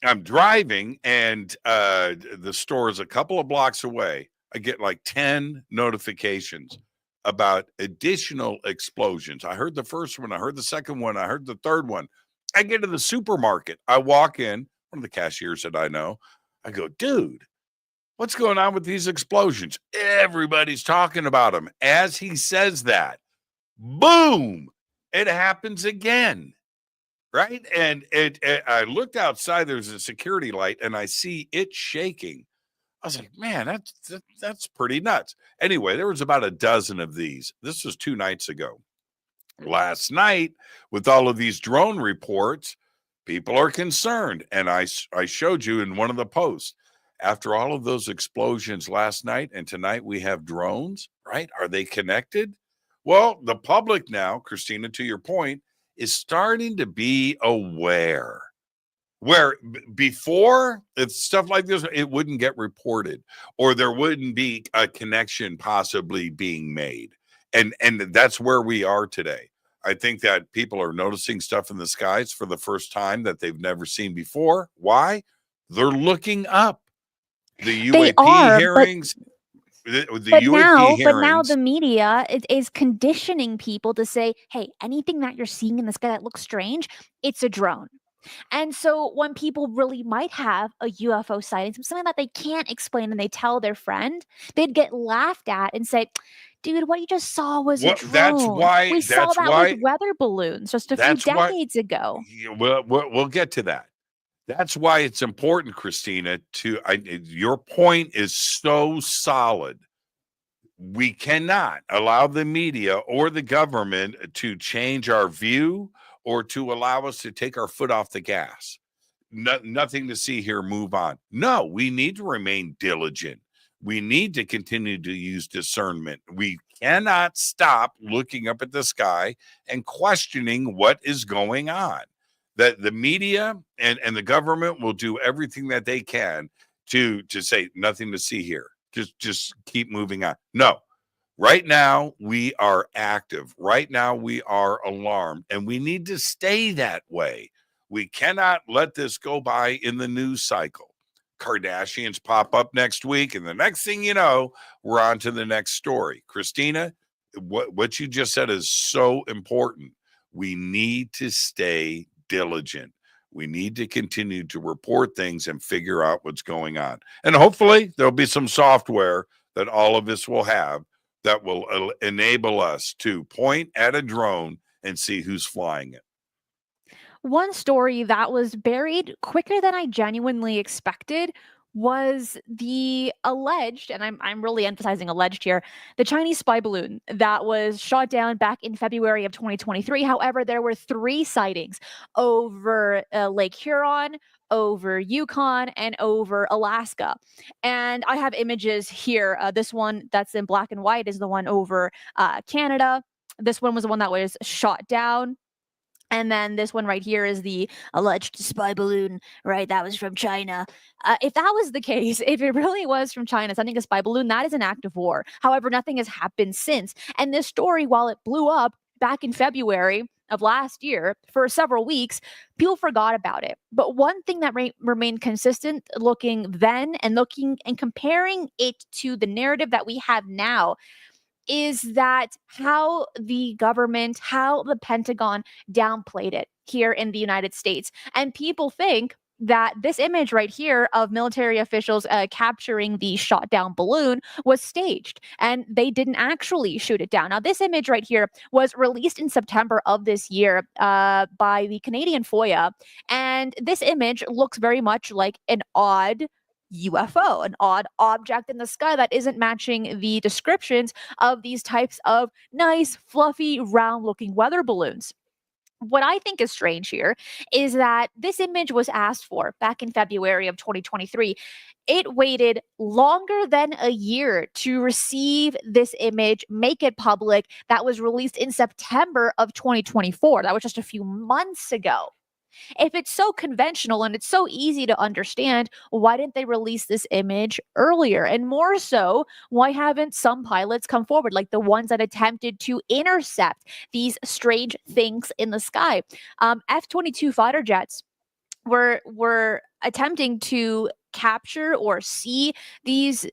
I'm driving and the store is a couple of blocks away. I get like 10 notifications about additional explosions. I heard the first one, I heard the second one, I heard the third one. I get to the supermarket. I walk in, one of the cashiers that I know. I go, dude, what's going on with these explosions? Everybody's talking about them. As he says that, boom, it happens again. Right. And I looked outside, there's a security light, and I see it shaking. I was like, man, that's pretty nuts. Anyway, there was about a dozen of these. This was 2 nights ago. Last night, with all of these drone reports, people are concerned. And I showed you in one of the posts, after all of those explosions last night and tonight, we have drones, right? Are they connected? Well, the public now, Christina, to your point, is starting to be aware. Where before, if stuff like this, it wouldn't get reported, or there wouldn't be a connection possibly being made. And that's where we are today. I think that people are noticing stuff in the skies for the first time that they've never seen before. Why? They're looking up. The They UAP are, hearings, the but UAP now the hearings. media is conditioning people to say, "Hey, anything that you're seeing in the sky that looks strange, it's a drone." And so when people really might have a UFO sighting, something that they can't explain, and they tell their friend, they'd get laughed at and say, "Dude, what you just saw was a What that's drone. why We saw that's that with why weather balloons just a few that's why decades ago." yeah, we'll get to that. That's why it's important, Christina, your point is so solid. We cannot allow the media or the government to change our view or to allow us to take our foot off the gas. Nothing to see here, move on. No, we need to remain diligent. We need to continue to use discernment. We cannot stop looking up at the sky and questioning what is going on. That the media and the government will do everything that they can to say nothing to see here. Just keep moving on. No, right now we are active. Right now we are alarmed, and we need to stay that way. We cannot let this go by in the news cycle. Kardashians pop up next week, and the next thing you know, we're on to the next story. Christina, what you just said is so important. We need to stay diligent. We need to continue to report things and figure out what's going on. And hopefully, there'll be some software that all of us will have that will enable us to point at a drone and see who's flying it. One story that was buried quicker than I genuinely expected was the alleged, and I'm really emphasizing alleged here, the Chinese spy balloon that was shot down back in February of 2023. However, there were three sightings over Lake Huron, over Yukon, and over Alaska. And I have images here. This one that's in black and white is the one over Canada. This one was the one that was shot down, and then this one right here is the alleged spy balloon, right? That was from China. If that was the case, if it really was from China sending a spy balloon, that is an act of war. However, nothing has happened since. And this story, while it blew up back in February of last year for several weeks, people forgot about it. But one thing that remained consistent looking then and looking and comparing it to the narrative that we have now is that how the government, how the Pentagon downplayed it here in the United States. And people think that this image right here of military officials capturing the shot down balloon was staged and they didn't actually shoot it down. Now, this image right here was released in September of this year by the Canadian FOIA. And this image looks very much like an odd UFO, an odd object in the sky that isn't matching the descriptions of these types of nice, fluffy, round looking weather balloons. What I think is strange here is that this image was asked for back in February of 2023. It waited longer than a year to receive this image, make it public. That was released in September of 2024. That was just a few months ago. If it's so conventional and it's so easy to understand, why didn't they release this image earlier? And more so, why haven't some pilots come forward, like the ones that attempted to intercept these strange things in the sky? F-22 fighter jets were attempting to capture or see these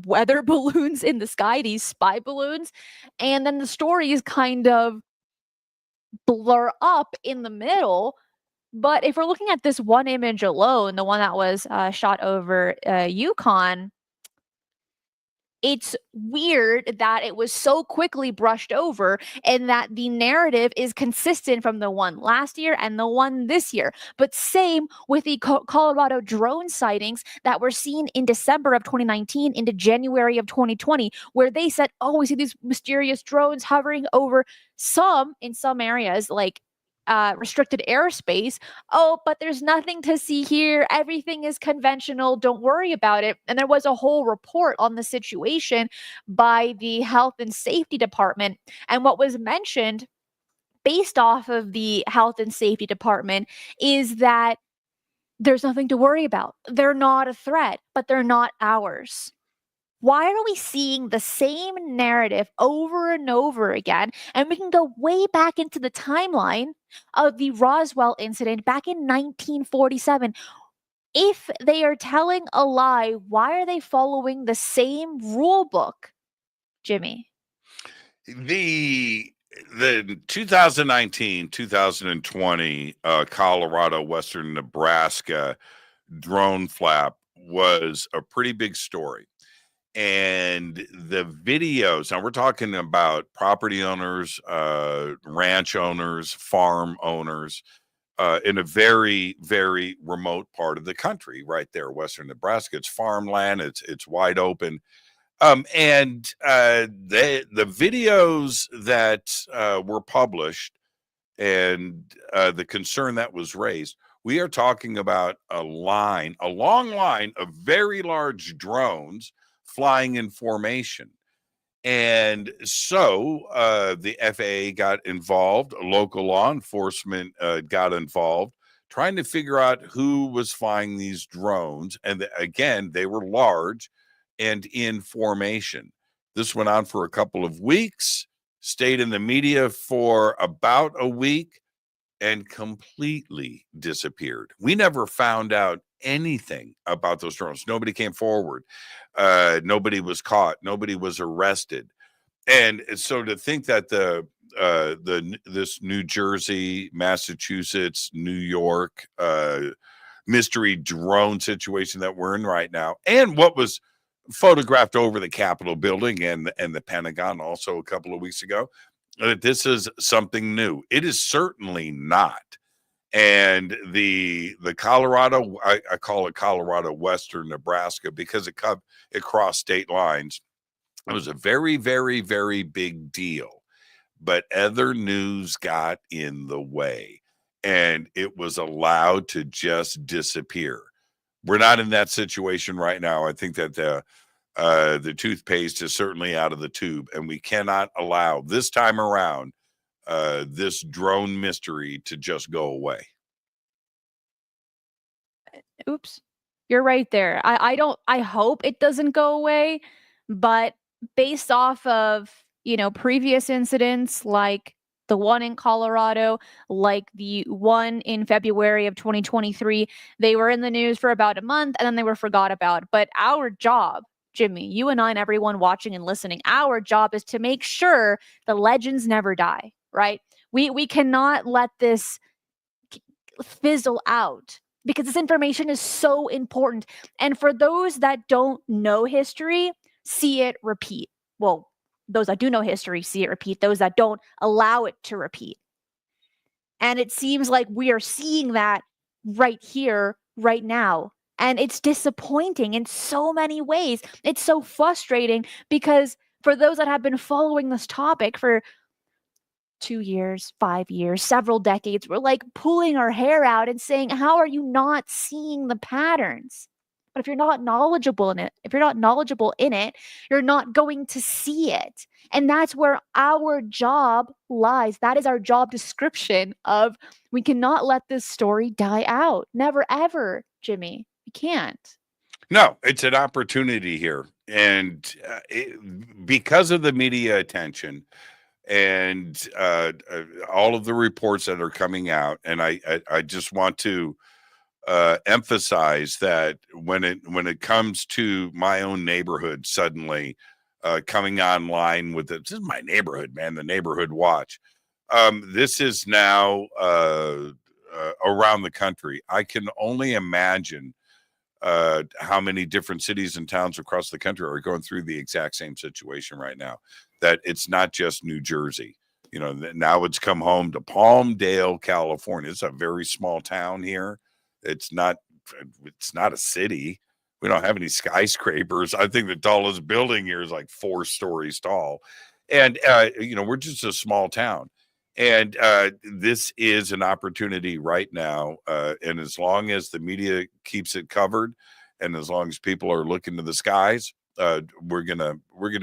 weather balloons in the sky, these spy balloons, and then the stories kind of blur up in the middle. But if we're looking at this one image alone, the one that was shot over Yukon, it's weird that it was so quickly brushed over and that the narrative is consistent from the one last year and the one this year. But same with the Colorado drone sightings that were seen in December of 2019 into January of 2020, where they said, oh, we see these mysterious drones hovering over in some areas, like restricted airspace. Oh, but there's nothing to see here. Everything is conventional. Don't worry about it. And there was a whole report on the situation by the Health and Safety Department. And what was mentioned based off of the Health and Safety Department is that there's nothing to worry about. They're not a threat, but they're not ours. Why are we seeing the same narrative over and over again? And we can go way back into the timeline of the Roswell incident back in 1947. If they are telling a lie, why are they following the same rule book, Jimmy? The 2019 2020 Colorado Western Nebraska drone flap was a pretty big story. And the videos, now we're talking about property owners, ranch owners, farm owners, in a very, very remote part of the country, right there, Western Nebraska. It's farmland, it's wide open. And the videos that were published and the concern that was raised, we are talking about a long line of very large drones flying in formation. And so the FAA got involved, local law enforcement got involved, trying to figure out who was flying these drones. And again, they were large and in formation. This went on for a couple of weeks, stayed in the media for about a week, and completely disappeared. We never found out anything about those drones. Nobody came forward. Nobody was caught. Nobody was arrested. And so to think that this New Jersey, Massachusetts, New York mystery drone situation that we're in right now, and what was photographed over the Capitol building and the Pentagon also a couple of weeks ago, that this is something new. It is certainly not. And the Colorado, I call it Colorado Western Nebraska because it crossed state lines. It was a very, very, very big deal, but other news got in the way and it was allowed to just disappear. We're not in that situation right now. I think that the toothpaste is certainly out of the tube, and we cannot allow this time around this drone mystery to just go away. Oops. You're right there. I hope it doesn't go away, but based off of, previous incidents like the one in Colorado, like the one in February of 2023, they were in the news for about a month and then they were forgot about. But our job, Jimmy, you and I and everyone watching and listening, our job is to make sure the legends never die, right? We cannot let this fizzle out. because this information is so important. And for those that don't know history, see it repeat. Well, those that do know history, see it repeat. Those that don't, allow it to repeat. And it seems like we are seeing that right here, right now. And it's disappointing in so many ways. It's so frustrating because for those that have been following this topic for 2 years, 5 years, several decades, we're like pulling our hair out and saying, how are you not seeing the patterns? But if you're not knowledgeable in it, you're not going to see it. And that's where our job lies. That is our job description of we cannot let this story die out. Never ever, Jimmy. We can't. No, it's an opportunity here. And because of the media attention and all of the reports that are coming out, and I just want to emphasize that when it comes to my own neighborhood suddenly coming online with this is my neighborhood, man, the neighborhood watch. This is now around the country. I can only imagine how many different cities and towns across the country are going through the exact same situation right now. That it's not just New Jersey. You know, now it's come home to Palmdale, California. It's a very small town here. It's not a city. We don't have any skyscrapers. I think the tallest building here is like 4 stories tall. And you know, we're just a small town. And this is an opportunity right now. And as long as the media keeps it covered, and as long as people are looking to the skies, we're gonna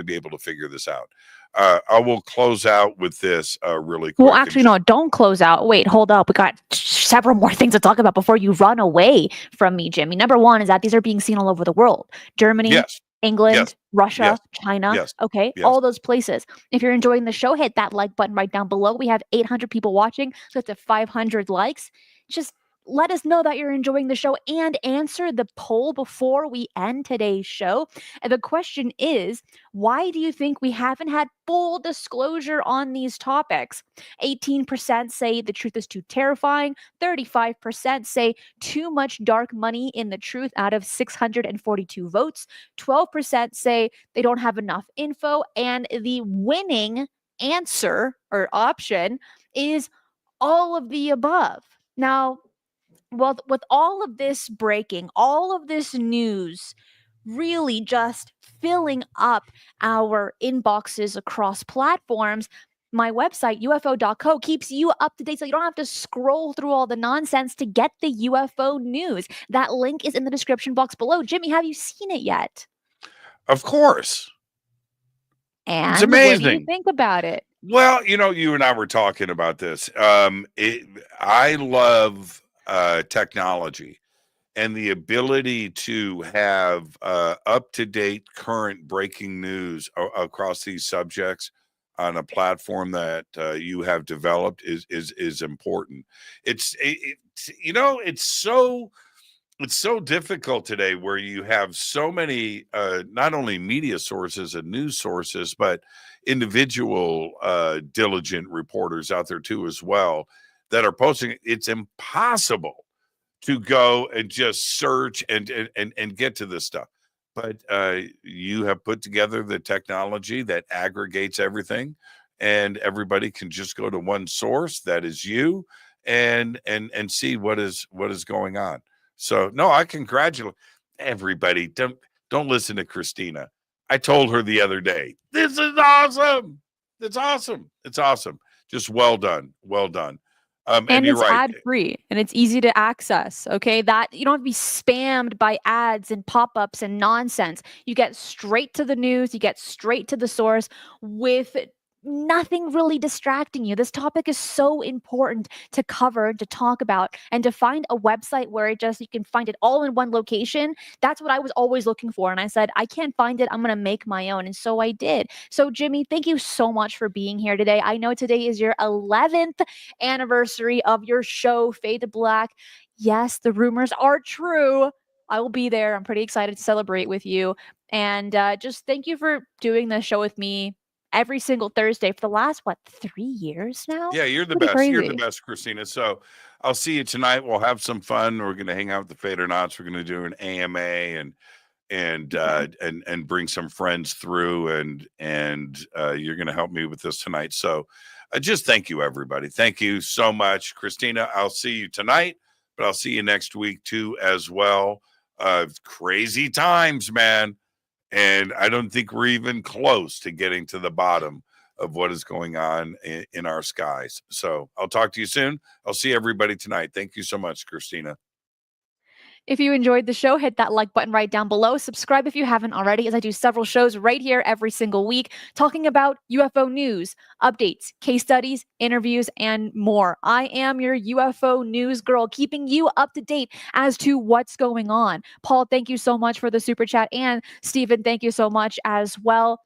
be able to figure this out. I will close out with this really quick. Well, actually, no, don't close out. Wait, hold up. We got several more things to talk about before you run away from me, Jimmy. Number one is that these are being seen all over the world. Germany, Yes, England, yes, Russia, yes, China. yes, Okay, yes. all those places. If you're enjoying the show, hit that like button right down below. We have 800 people watching, so it's 500 likes. Just let us know that you're enjoying the show and answer the poll before we end today's show. And the question is, why do you think we haven't had full disclosure on these topics? 18% say the truth is too terrifying. 35% say too much dark money in the truth out of 642 votes. 12% say they don't have enough info. And the winning answer or option is all of the above. Now, well, with all of this breaking, all of this news really just filling up our inboxes across platforms, my website, UFO.co, keeps you up to date so you don't have to scroll through all the nonsense to get the UFO news. That link is in the description box below. Jimmy, have you seen it yet? Of course. And It's what do you amazing. think about it? Well, you know, you and I were talking about this. I love technology and the ability to have up to date, current breaking news across these subjects on a platform that you have developed is important. You know, it's so difficult today where you have so many not only media sources and news sources but individual diligent reporters out there too as well that are posting. It's impossible to go and just search and get to this stuff, but you have put together the technology that aggregates everything, and everybody can just go to one source, that is you, and see what is going on. So no, I congratulate everybody. Don't listen to Christina. I told her the other day, this is awesome. It's awesome. It's awesome. Just well done. Well done. And And you're it's right. ad free and it's easy to access. Okay. That you don't have to be spammed by ads and pop ups and nonsense. You get straight to the news, you get straight to the source with nothing really distracting you. This topic is so important to cover, to talk about, and to find a website where it just you can find it all in one location. That's what I was always looking for. And I said, I can't find it. I'm going to make my own. And so I did. So, Jimmy, thank you so much for being here today. I know today is your 11th anniversary of your show, Fade to Black. Yes, the rumors are true. I will be there. I'm pretty excited to celebrate with you. And just thank you for doing this show with me every single Thursday for the last, what, 3 years now? Yeah, you're the Pretty best. You're the crazy. best, Christina. So I'll see you tonight. We'll have some fun. We're going to hang out with the Fadernauts. We're going to do an AMA and bring some friends through, and you're going to help me with this tonight. So just thank you, everybody. Thank you so much. Christina, I'll see you tonight, but I'll see you next week too as well. Crazy times, man. And I don't think we're even close to getting to the bottom of what is going on in our skies. So I'll talk to you soon. I'll see everybody tonight. Thank you so much, Christina. If you enjoyed the show, hit that like button right down below. Subscribe if you haven't already, as I do several shows right here every single week talking about UFO news, updates, case studies, interviews, and more. I am your UFO news girl, keeping you up to date as to what's going on. Paul, thank you so much for the super chat. And Stephen, thank you so much as well.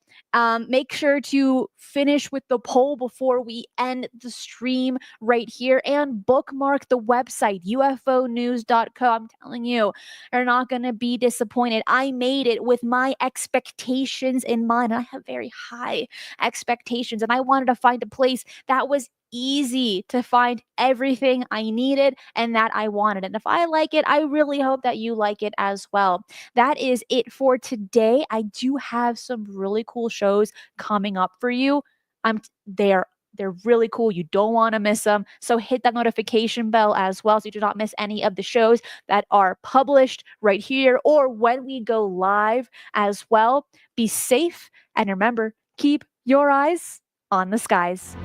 Make sure to finish with the poll before we end the stream right here, and bookmark the website ufonews.co. I'm telling you, you're not going to be disappointed. I made it with my expectations in mind. I have very high expectations, and I wanted to find a place that was easy to find everything I needed and that I wanted. And if I like it, I really hope that you like it as well. That is it for today. I do have some really cool shows coming up for you. They're really cool. You don't want to miss them. So hit that notification bell as well so you do not miss any of the shows that are published right here or when we go live as well. Be safe, and remember, keep your eyes on the skies.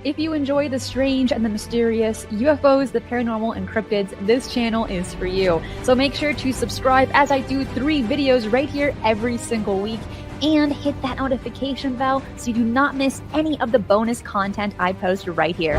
If you enjoy the strange and the mysterious, UFOs, the paranormal, and cryptids, this channel is for you. So make sure to subscribe, as I do 3 videos right here every single week, and hit that notification bell so you do not miss any of the bonus content I post right here.